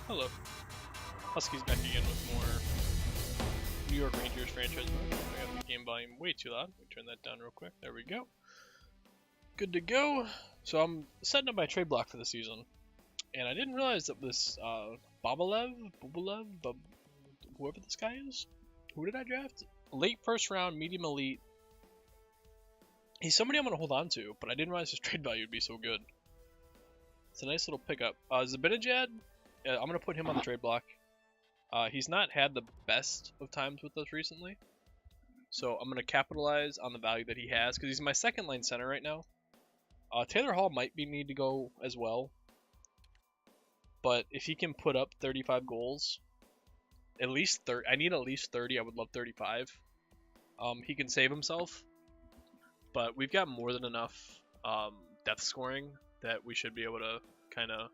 Hello. Huskies back again with more New York Rangers franchise mode. I got the game volume way too loud. Let me turn that down real quick. There we go. Good to go. So I'm setting up my trade block for the season. And I didn't realize that this Bubalev, whoever this guy is, who did I draft? Late first round, medium elite. He's somebody I'm going to hold on to, but I didn't realize his trade value would be so good. It's a nice little pickup. Zabinajad, I'm going to put him on the trade block. He's not had the best of times with us recently, so I'm going to capitalize on the value that he has, because he's my second line center right now. Taylor Hall might need to go as well, but if he can put up 35 goals, at least 30, I need at least 30, I would love 35. He can save himself, but we've got more than enough depth scoring that we should be able to kind of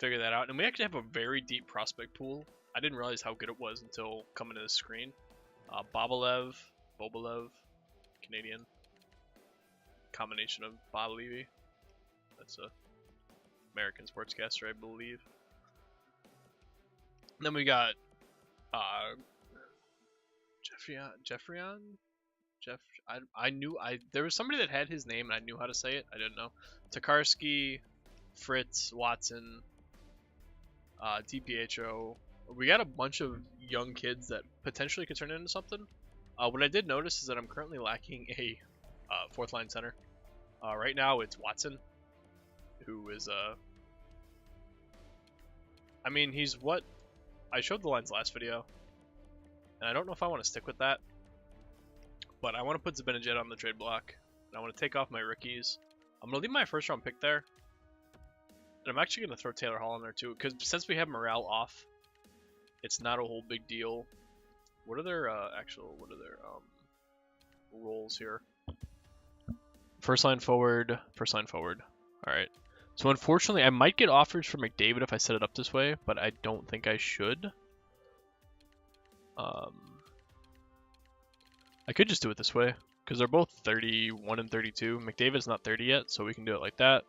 figure that out. And we actually have a very deep prospect pool. I didn't realize how good it was until coming to the screen. Bobalev, Canadian. Combination of Bob Levy. That's a American sportscaster, I believe. And then we got there was somebody that had his name and I knew how to say it. I didn't know. Tokarski, Fritz, Watson, DPHO. We got a bunch of young kids that potentially could turn into something. What I did notice is that I'm currently lacking a fourth line center. Right now it's Watson, who is I mean, he's what I showed the lines last video, and I don't know if I want to stick with that, but I want to put Zabinajad on the trade block, and I want to take off my rookies. I'm gonna leave my first round pick there, and I'm actually gonna throw Taylor Hall in there too, because since we have morale off, it's not a whole big deal. What are their roles here? First line forward. Alright. So unfortunately, I might get offers for McDavid if I set it up this way, but I don't think I should. I could just do it this way, because they're both 31 and 32. McDavid's not 30 yet, so we can do it like that.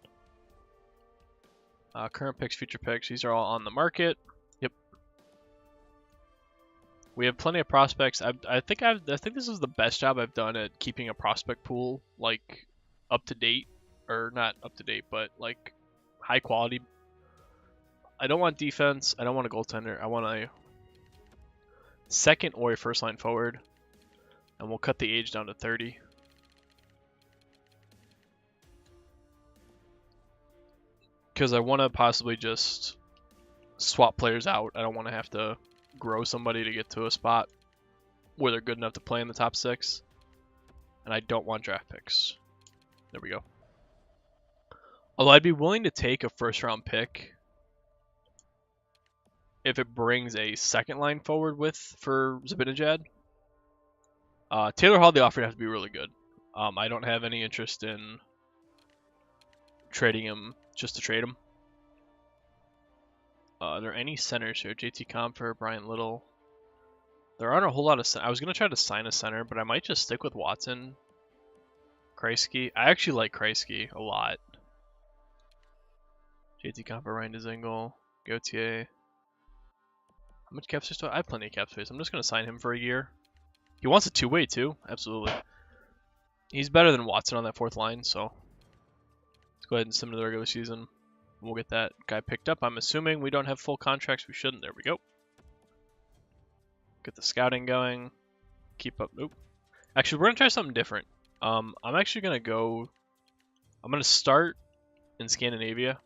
Current picks, future picks, these are all on the market. Yep. We have plenty of prospects. I think this is the best job I've done at keeping a prospect pool like up to date, or not up to date, but like high quality. I don't want defense. I don't want a goaltender. I want a second or a first line forward, and we'll cut the age down to 30. Because I want to possibly just swap players out. I don't want to have to grow somebody to get to a spot where they're good enough to play in the top 6. And I don't want draft picks. There we go. Although I'd be willing to take a first round pick if it brings a second line forward for Zabinajad. Taylor Hall, the offer would have to be really good. I don't have any interest in trading him just to trade him. Are there any centers here? JT Compher, Brian Little. There aren't a whole lot of I was going to try to sign a center, but I might just stick with Watson. Kreisky. I actually like Kreisky a lot. JT Compher, Ryan Dzingel, Gauthier. How much cap space do I have? Plenty of cap space. I'm just going to sign him for a year. He wants a two-way too. Absolutely. He's better than Watson on that fourth line, so let's go ahead and send him to the regular season. We'll get that guy picked up. I'm assuming we don't have full contracts. We shouldn't. There we go. Get the scouting going. Keep up. Nope. Actually, we're going to try something different. I'm actually going to go... I'm going to start in Scandinavia,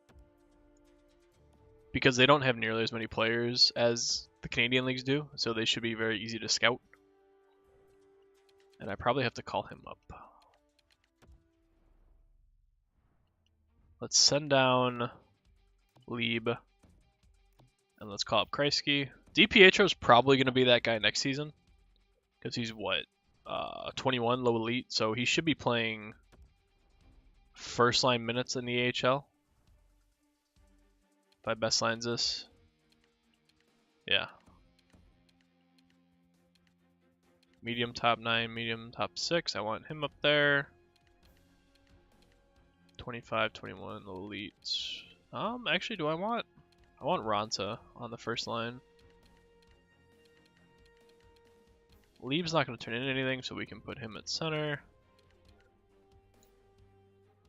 because they don't have nearly as many players as the Canadian leagues do, so they should be very easy to scout. And I probably have to call him up. Let's send down Lieb, and let's call up Kreisky. DPHO is probably going to be that guy next season, because he's what, 21, low elite, so he should be playing first line minutes in the AHL. If I best lines this, yeah. Medium top 9, medium top 6. I want him up there. 25, 21, elite. Actually, do I want I want Ronta on the first line. Lieb's not going to turn in anything, so we can put him at center.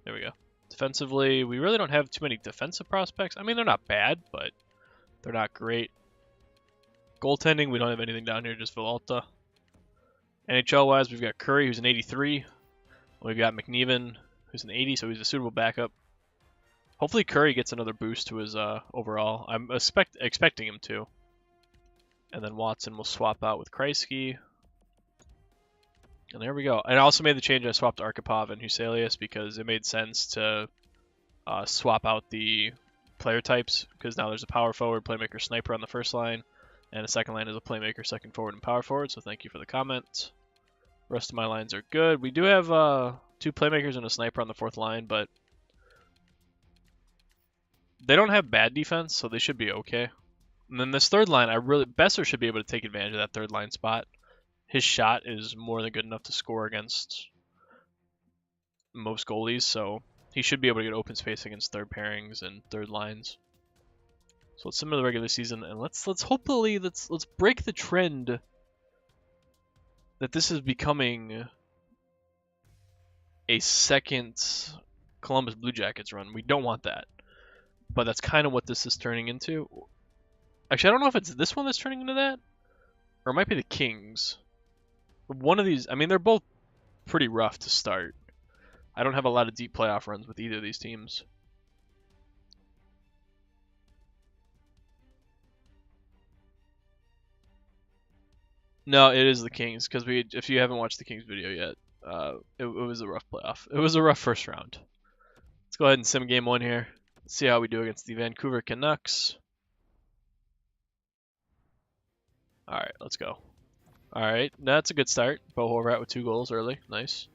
There we go. Defensively, we really don't have too many defensive prospects. I mean, they're not bad, but they're not great. Goaltending, we don't have anything down here, just Villalta. NHL-wise, we've got Curry, who's an 83. We've got McNeven, who's an 80, so he's a suitable backup. Hopefully Curry gets another boost to his overall. I'm expecting him to. And then Watson will swap out with Kreisky. And there we go. And I also made the change. I swapped Arkhipov and Huselius because it made sense to swap out the player types, because now there's a power forward, playmaker, sniper on the first line, and a second line is a playmaker, second forward, and power forward. So thank you for the comment. The rest of my lines are good. We do have 2 playmakers and a sniper on the fourth line, but they don't have bad defense, so they should be okay. And then this third line, Besser should be able to take advantage of that third line spot. His shot is more than good enough to score against most goalies, so he should be able to get open space against third pairings and third lines. So it's similar to the regular season, and let's hopefully let's break the trend that this is becoming a second Columbus Blue Jackets run. We don't want that, but that's kind of what this is turning into. Actually, I don't know if it's this one that's turning into that, or it might be the Kings. One of these, I mean, they're both pretty rough to start. I don't have a lot of deep playoff runs with either of these teams. No, it is the Kings, because if you haven't watched the Kings video yet, it was a rough playoff. It was a rough first round. Let's go ahead and sim game 1 here. Let's see how we do against the Vancouver Canucks. Alright, let's go. Alright, that's a good start. Bo Horvat with 2 goals early. Nice.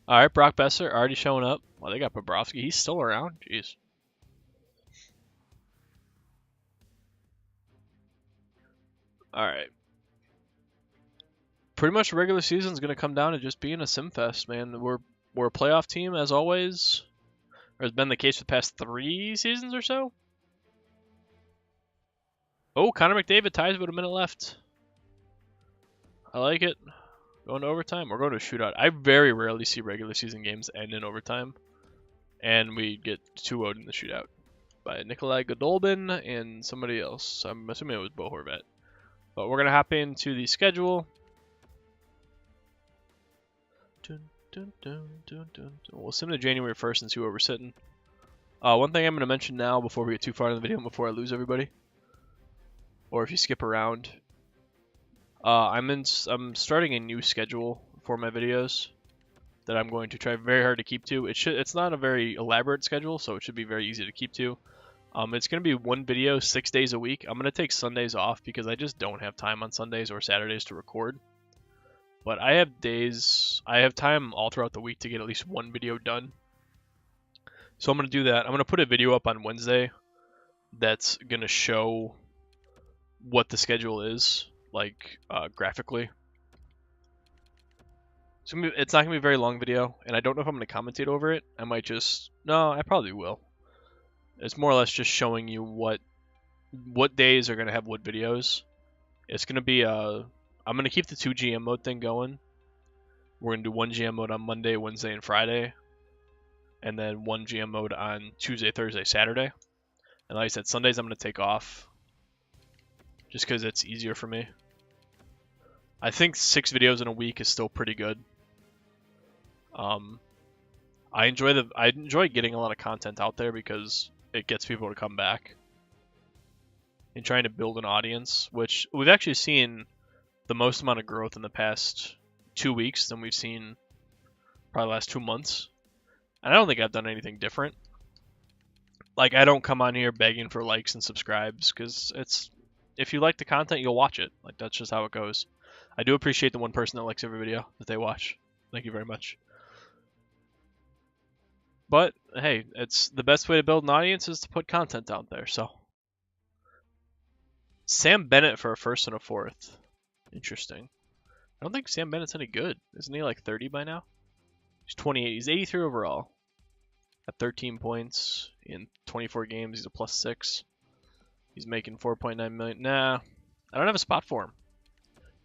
Alright, Brock Besser already showing up. Well, they got Bobrovsky. He's still around. Jeez. Alright. Pretty much the regular season is going to come down to just being a sim fest, man. We're a playoff team, as always. Or has been the case for the past 3 seasons or so. Oh, Connor McDavid ties with a minute left. I like it. Going to overtime. We're going to a shootout. I very rarely see regular season games end in overtime. And we get 2-0'd in the shootout by Nikolai Godolbin and somebody else. I'm assuming it was Bo Horvat. But we're going to hop into the schedule. We'll sim to January 1st and see where we're sitting. One thing I'm going to mention now before we get too far in the video, before I lose everybody, or if you skip around, I'm starting a new schedule for my videos that I'm going to try very hard to keep to. It's not a very elaborate schedule, so it should be very easy to keep to. It's going to be 1 video 6 days a week. I'm going to take Sundays off because I just don't have time on Sundays or Saturdays to record. But I have time all throughout the week to get at least 1 video done. So I'm going to do that. I'm going to put a video up on Wednesday that's going to show what the schedule is, like graphically. So it's not going to be a very long video, and I don't know if I'm going to commentate over it. I might just... No, I probably will. It's more or less just showing you what days are going to have what videos. It's going to be... I'm going to keep the 2 GM mode thing going. We're going to do 1 GM mode on Monday, Wednesday, and Friday. And then 1 GM mode on Tuesday, Thursday, Saturday. And like I said, Sundays I'm going to take off. Just because it's easier for me. I think 6 videos in a week is still pretty good. I enjoy getting a lot of content out there because it gets people to come back. And trying to build an audience, which we've actually seen the most amount of growth in the past 2 weeks than we've seen probably the last 2 months. And I don't think I've done anything different. Like, I don't come on here begging for likes and subscribes, because if you like the content, you'll watch it. Like, that's just how it goes. I do appreciate the 1 person that likes every video that they watch. Thank you very much. But, hey, it's the best way to build an audience is to put content out there, so. Sam Bennett for a 1st and a 4th. Interesting. I don't think Sam Bennett's any good. Isn't he like 30 by now? He's 28. He's 83 overall. At 13 points in 24 games. He's a +6. He's making 4.9 million. Nah, I don't have a spot for him.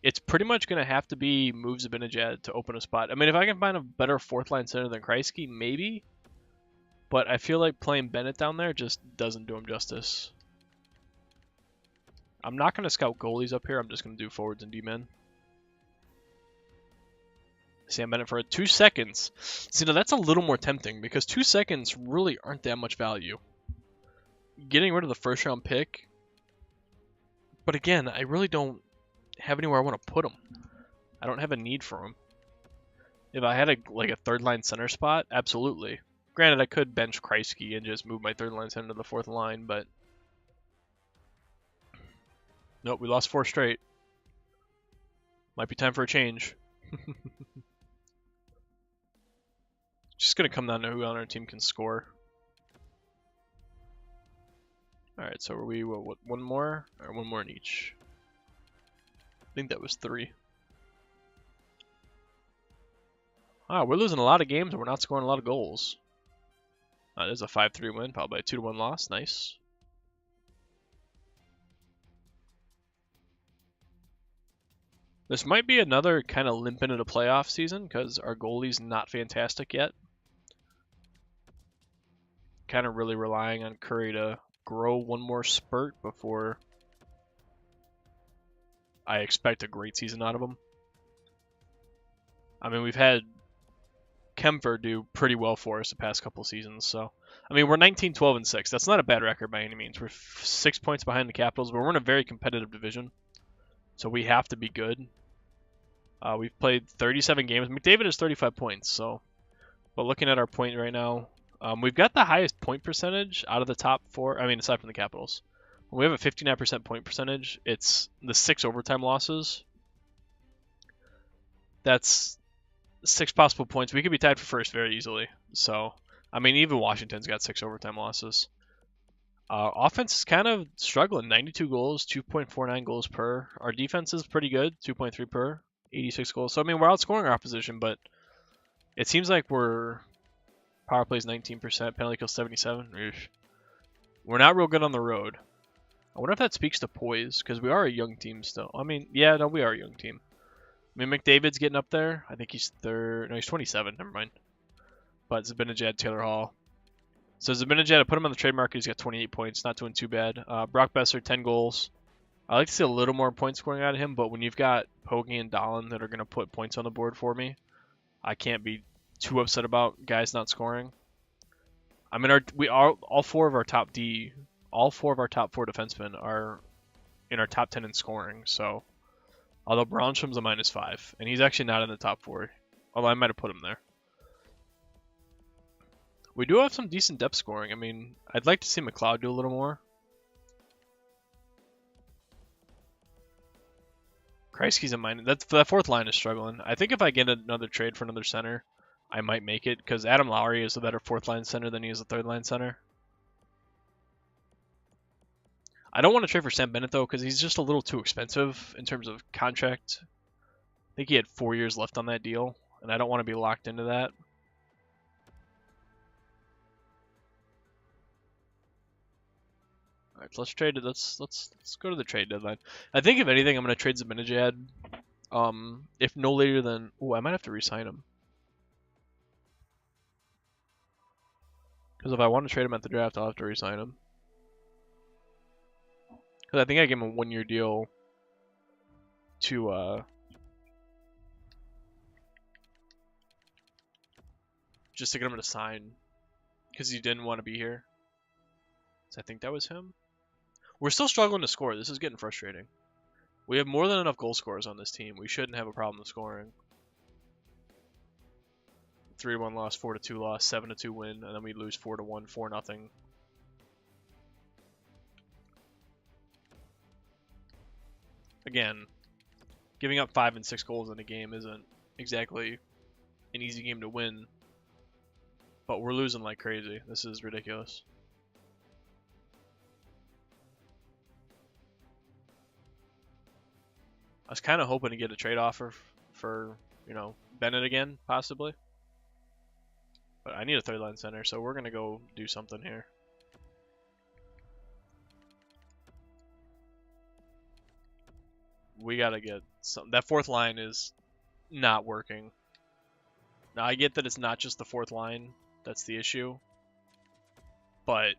It's pretty much going to have to be moves Zibanejad to open a spot. I mean, if I can find a better fourth line center than Kreisky, maybe. But I feel like playing Bennett down there just doesn't do him justice. I'm not going to scout goalies up here. I'm just going to do forwards and D-men. Sam Bennett for 2 seconds. See, now that's a little more tempting because 2 seconds really aren't that much value. Getting rid of the first round pick. But again, I really don't have anywhere I want to put him. I don't have a need for him. If I had a third line center spot, absolutely. Granted, I could bench Kreisky and just move my third line center to the fourth line, but nope, we lost 4 straight. Might be time for a change. Just gonna come down to who on our team can score. Alright, so are we what, one more? Or one more in each? I think that was 3. Wow, we're losing a lot of games and we're not scoring a lot of goals. There's a 5-3 win, followed by a 2-1 loss. Nice. This might be another kind of limp into the playoff season because our goalie's not fantastic yet. Kind of really relying on Curry to grow one more spurt before I expect a great season out of him. I mean, we've had Kemper do pretty well for us the past couple seasons, so I mean, we're 19-12-6. That's not a bad record by any means. We're 6 points behind the Capitals, but we're in a very competitive division, so we have to be good. We've played 37 games. McDavid has 35 points, so. But looking at our point right now, we've got the highest point percentage out of the top 4. I mean, aside from the Capitals, we have a 59% point percentage. It's the 6 overtime losses. That's 6 possible points. We could be tied for first very easily. So, I mean, even Washington's got 6 overtime losses. Offense is kind of struggling. 92 goals, 2.49 goals per. Our defense is pretty good, 2.3 per, 86 goals. So, I mean, we're outscoring our opposition, but it seems like we're power plays 19%, penalty kill 77. Eesh. We're not real good on the road. I wonder if that speaks to poise, because we are a young team still. I mean, yeah, no, we are a young team. I mean, McDavid's getting up there. I think he's third. No, he's 27. Never mind. But Zibanejad, Taylor Hall. So Zibanejad, I put him on the trade market. He's got 28 points. Not doing too bad. Brock Besser, 10 goals. I like to see a little more point scoring out of him, but when you've got Pogge and Dahlin that are going to put points on the board for me, I can't be too upset about guys not scoring. I mean, all 4 of our top 4 defensemen are in our top 10 in scoring. So, although Braunstrom's a -5, and he's actually not in the top 4, although I might have put him there. We do have some decent depth scoring. I mean, I'd like to see McLeod do a little more. Kreisky's a minus. That fourth line is struggling. I think if I get another trade for another center, I might make it, because Adam Lowry is a better fourth line center than he is a third line center. I don't want to trade for Sam Bennett, though, because he's just a little too expensive in terms of contract. I think he had 4 years left on that deal, and I don't want to be locked into that. All right, so let's trade it. Let's go to the trade deadline. I think if anything, I'm going to trade Zibanejad. If no later than, I might have to re-sign him. Because if I want to trade him at the draft, I'll have to re-sign him. Because I think I gave him a 1-year deal to just to get him to sign, because he didn't want to be here. So I think that was him. We're still struggling to score. This is getting frustrating. We have more than enough goal scorers on this team. We shouldn't have a problem scoring. 3-1 loss, 4-2 loss, 7-2 win, and then we lose 4-1, 4-0. Again, giving up 5 and 6 goals in a game isn't exactly an easy game to win, but we're losing like crazy. This is ridiculous. I was kind of hoping to get a trade offer for, Bennett again, possibly. But I need a third line center, so we're going to go do something here. we gotta get some. That fourth line is not working. Now I get that it's not just the fourth line that's the issue, but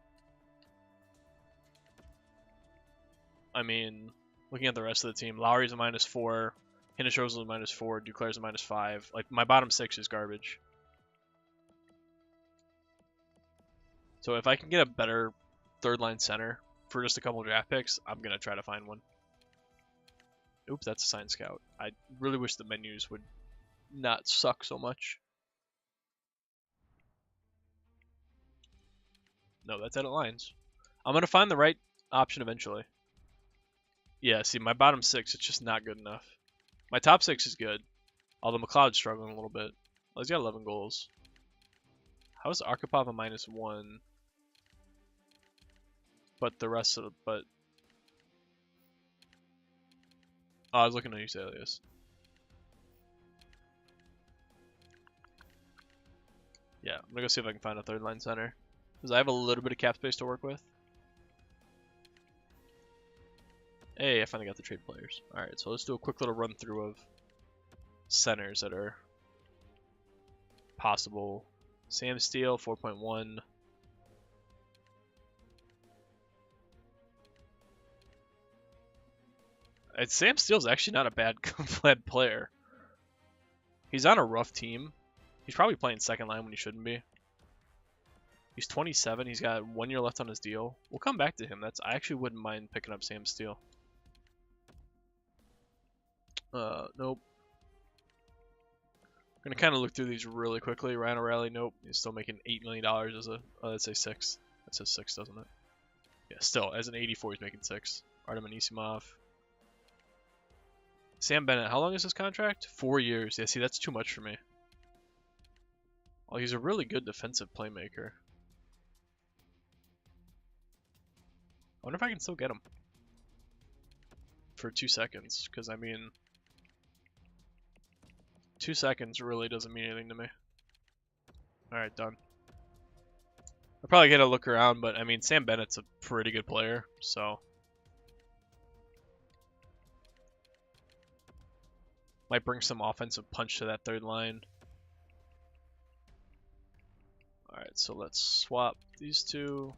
I mean, looking at the rest of the team, Lowry's a -4, Hinostro's a -4, Duclair's a -5. Like my bottom 6 is garbage. So if I can get a better third line center for just a couple draft picks, I'm gonna try to find one. Oops, that's a sign scout. I really wish the menus would not suck so much. No, that's edit lines. I'm gonna find the right option eventually. Yeah, see, my bottom 6, it's just not good enough. My top 6 is good, although McLeod's struggling a little bit. Well, he's got 11 goals. How is Arkhipov a -1? But the rest of the, oh, I was looking at use alias. Yeah, I'm gonna go see if I can find a third line center, because I have a little bit of cap space to work with. Hey, I finally got the trade players. Alright, so let's do a quick little run through of centers that are possible. Sam Steele, 4.1. Sam Steele's actually not a bad player. He's on a rough team. He's probably playing second line when he shouldn't be. He's 27. He's got 1 year left on his deal. We'll come back to him. I actually wouldn't mind picking up Sam Steele. Nope. I'm gonna kind of look through these really quickly. Ryan O'Reilly, nope. He's still making $8 million as a. Oh, let's say 6. That says 6, doesn't it? Yeah, still as an 84, he's making 6. Artem Anisimov. Sam Bennett, how long is his contract? 4 years. Yeah, see, that's too much for me. Oh, he's a really good defensive playmaker. I wonder if I can still get him for 2 seconds, because I mean, 2 seconds really doesn't mean anything to me. Alright, done. I'll probably get a look around, but I mean, Sam Bennett's a pretty good player, so. Might bring some offensive punch to that third line. Alright, so let's swap these two.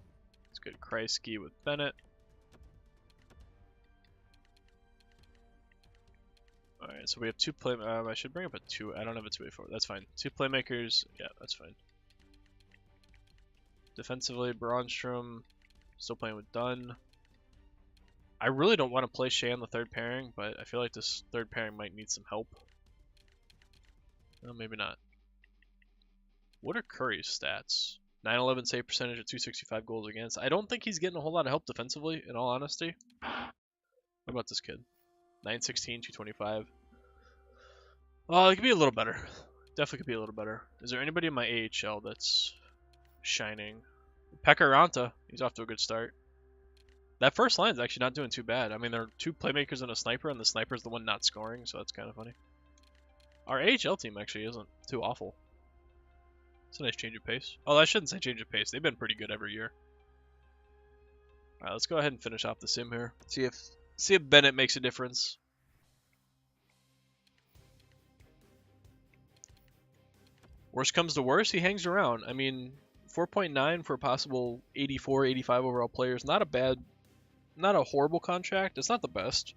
Let's get Kreisky with Bennett. Alright, so we have 2 play. I should bring up a 2. I don't have a 2-way forward. That's fine. 2 playmakers. Yeah, that's fine. Defensively, Braunstrom. Still playing with Dunn. I really don't want to play Shea on the third pairing, but I feel like this third pairing might need some help. No, maybe not. What are Curry's stats? 911 save percentage at 265 goals against. I don't think he's getting a whole lot of help defensively, in all honesty. What about this kid? 916, 225. Oh, it could be a little better. Definitely could be a little better. Is there anybody in my AHL that's shining? Pekka Ranta, he's off to a good start. That first line's actually not doing too bad. I mean, there are 2 playmakers and a sniper, and the sniper's the one not scoring, so that's kind of funny. Our AHL team actually isn't too awful. It's a nice change of pace. Oh, I shouldn't say change of pace. They've been pretty good every year. Alright, let's go ahead and finish off the sim here. See if Bennett makes a difference. Worst comes to worst, he hangs around. I mean, 4.9 for a possible 84, 85 overall player is not a bad, not a horrible contract. It's not the best.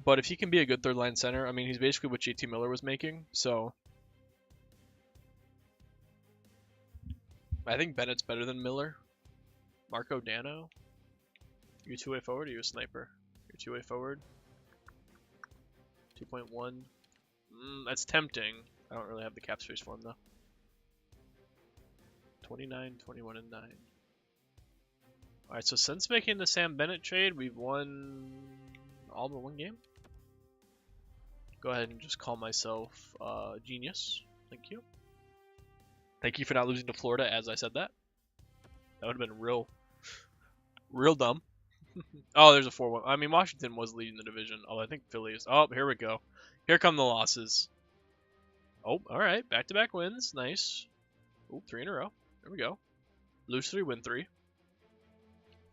But if he can be a good third line center, I mean, he's basically what JT Miller was making, so. I think Bennett's better than Miller. Marco Dano. You 2-way forward or you a sniper? You're 2-way forward. 2.1. That's tempting. I don't really have the cap space for him though. 29, 21, and 9. Alright, so since making the Sam Bennett trade, we've won all but 1 game. Go ahead and just call myself genius. Thank you. Thank you for not losing to Florida as I said that. That would have been real dumb. Oh, there's a 4-1. I mean, Washington was leading the division. Oh, I think Philly is. Oh, here we go. Here come the losses. Oh, alright. Back-to-back wins. Nice. Oh, 3 in a row. There we go. Lose 3, win 3.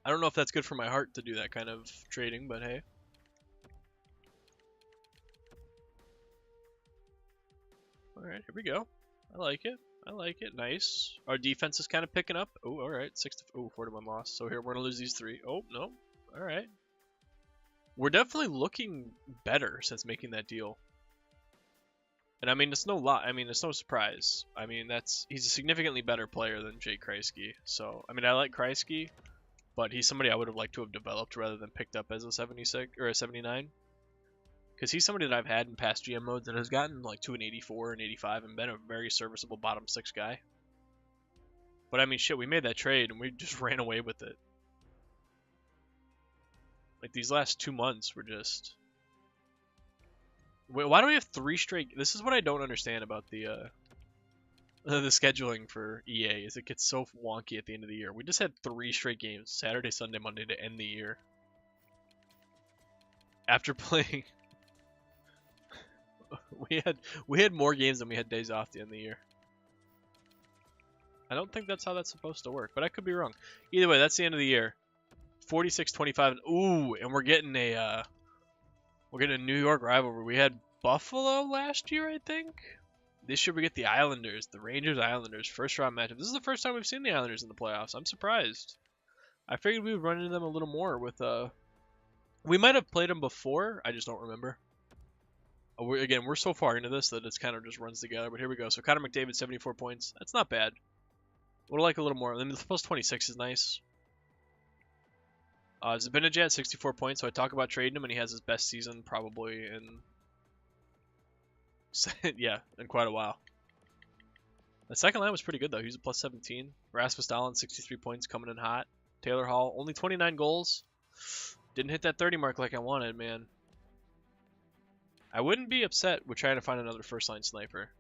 I don't know if that's good for my heart to do that kind of trading, but hey. Alright, here we go. I like it. I like it. Nice. Our defense is kind of picking up. Oh, alright. 4-1 loss. So here we're going to lose these 3. Oh, no. Alright. We're definitely looking better since making that deal. And I mean, it's no lot. I mean, it's no surprise. I mean, he's a significantly better player than Jake Kreisky. So, I mean, I like Kreisky, but he's somebody I would have liked to have developed rather than picked up as a 76 or a 79. Because he's somebody that I've had in past GM modes that has gotten like to an 84 and 85 and been a very serviceable bottom 6 guy. But I mean, shit, we made that trade and we just ran away with it. Like, these last 2 months were just... Wait, why do we have 3 straight... This is what I don't understand about the scheduling for EA, is it gets so wonky at the end of the year. We just had 3 straight games, Saturday, Sunday, Monday, to end the year. After playing... we had more games than we had days off to end the year. I don't think that's how that's supposed to work, but I could be wrong. Either way, that's the end of the year. 46-25. Ooh, and we're getting a New York rivalry. We had Buffalo last year, I think. This year we get the Islanders, the Rangers-Islanders first round matchup. This is the first time we've seen the Islanders in the playoffs. I'm surprised. I figured we would run into them a little more with we might have played them before. I just don't remember. Again, we're so far into this that it's kind of just runs together. But here we go. So Connor McDavid, 74 points. That's not bad. Would like a little more. I mean, the plus 26 is nice. Zibanejad, 64 points, so I talk about trading him, and he has his best season probably in... yeah, in quite a while. The second line was pretty good, though. He was a plus 17. Rasmus Dahlin, 63 points, coming in hot. Taylor Hall, only 29 goals. Didn't hit that 30 mark like I wanted, man. I wouldn't be upset with trying to find another first-line sniper.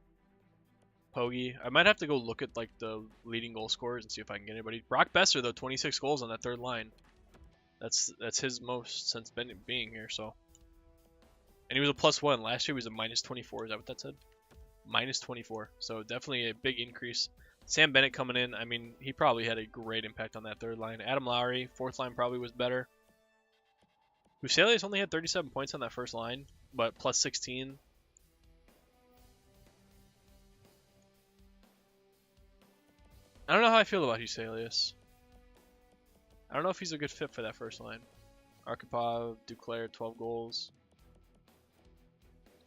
Pogge. I might have to go look at like the leading goal scorers and see if I can get anybody. Brock Besser, though, 26 goals on that third line. That's his most since being here, so. And he was a +1. Last year he was a -24. Is that what that said? -24. So definitely a big increase. Sam Bennett coming in. I mean, he probably had a great impact on that third line. Adam Lowry, fourth line probably was better. Huselius only had 37 points on that first line, but plus 16. I don't know how I feel about Huselius. I don't know if he's a good fit for that first line. Arkhipov, Duclair, 12 goals.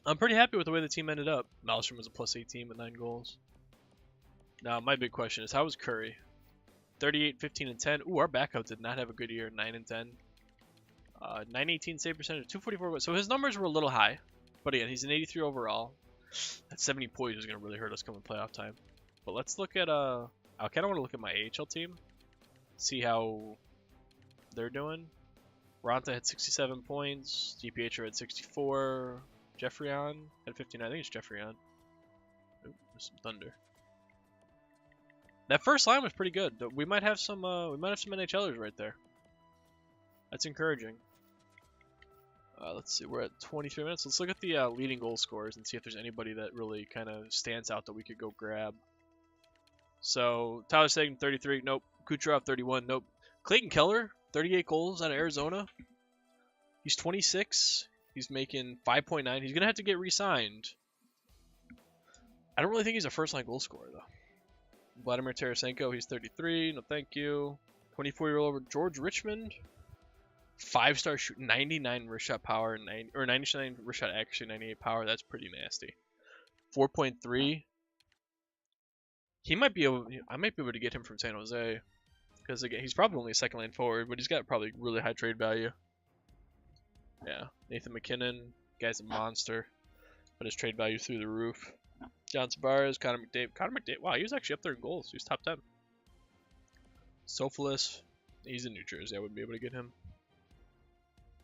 I'm pretty happy with the way the team ended up. Malmstrom was a plus 18 with 9 goals. Now, my big question is, how was Curry? 38, 15, and 10. Ooh, our backup did not have a good year. 9 and 10. 918 save percentage, 244. So his numbers were a little high. But again, he's an 83 overall. That 70 points is going to really hurt us coming playoff time. But let's look at... I kind of want to look at my AHL team. See how they're doing. Ronta had 67 points. GPH had 64. Jeffreyon had 59. I think it's Jeffreyon. Ooh, there's some thunder. That first line was pretty good. We might have some NHLers right there. That's encouraging. Let's see, we're at 23 minutes. Let's look at the leading goal scorers and see if there's anybody that really kind of stands out that we could go grab. So, Tyler Seguin, 33. Nope. Kucherov, 31. Nope. Clayton Keller, 38 goals out of Arizona. He's 26. He's making 5.9. He's going to have to get re-signed. I don't really think he's a first-line goal scorer, though. Vladimir Tarasenko, he's 33. No, thank you. 24-year-old George Richmond. 5-star shoot, 99 wrist shot power, 99 wrist shot accuracy, 98 power. That's pretty nasty. 4.3. He might be able. I might be able to get him from San Jose, because again, he's probably only a second line forward, but he's got probably really high trade value. Yeah, Nathan McKinnon, guy's a monster, but his trade value through the roof. John Tavares, Connor McDavid. Wow, he was actually up there in goals. He was top 10. Sophoulis, he's in New Jersey. I wouldn't be able to get him.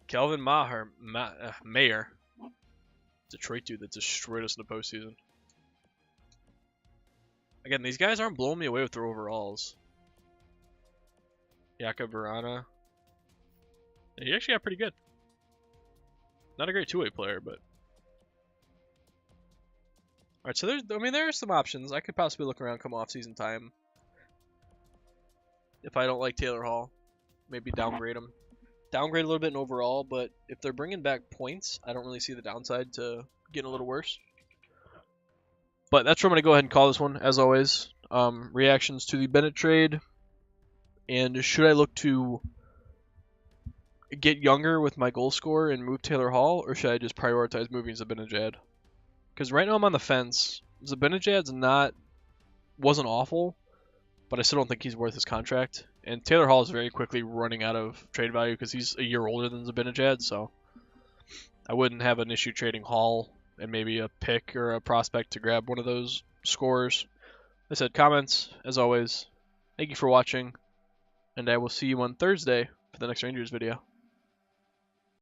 Kelvin Mayer, Detroit dude that destroyed us in the postseason. Again, these guys aren't blowing me away with their overalls. Jakub Vrana. He actually got pretty good. Not a great two-way player, but... Alright, so there are some options. I could possibly look around come off-season time. If I don't like Taylor Hall. Maybe downgrade him. Downgrade a little bit in overall, but if they're bringing back points, I don't really see the downside to getting a little worse. But that's where I'm going to go ahead and call this one, as always. Reactions to the Bennett trade. And should I look to get younger with my goal scorer and move Taylor Hall, or should I just prioritize moving Zibanejad? Because right now I'm on the fence. Zibanejad's wasn't awful, but I still don't think he's worth his contract. And Taylor Hall is very quickly running out of trade value because he's a year older than Zibanejad, so I wouldn't have an issue trading Hall and maybe a pick or a prospect to grab one of those scorers. I said comments, as always. Thank you for watching, and I will see you on Thursday for the next Rangers video.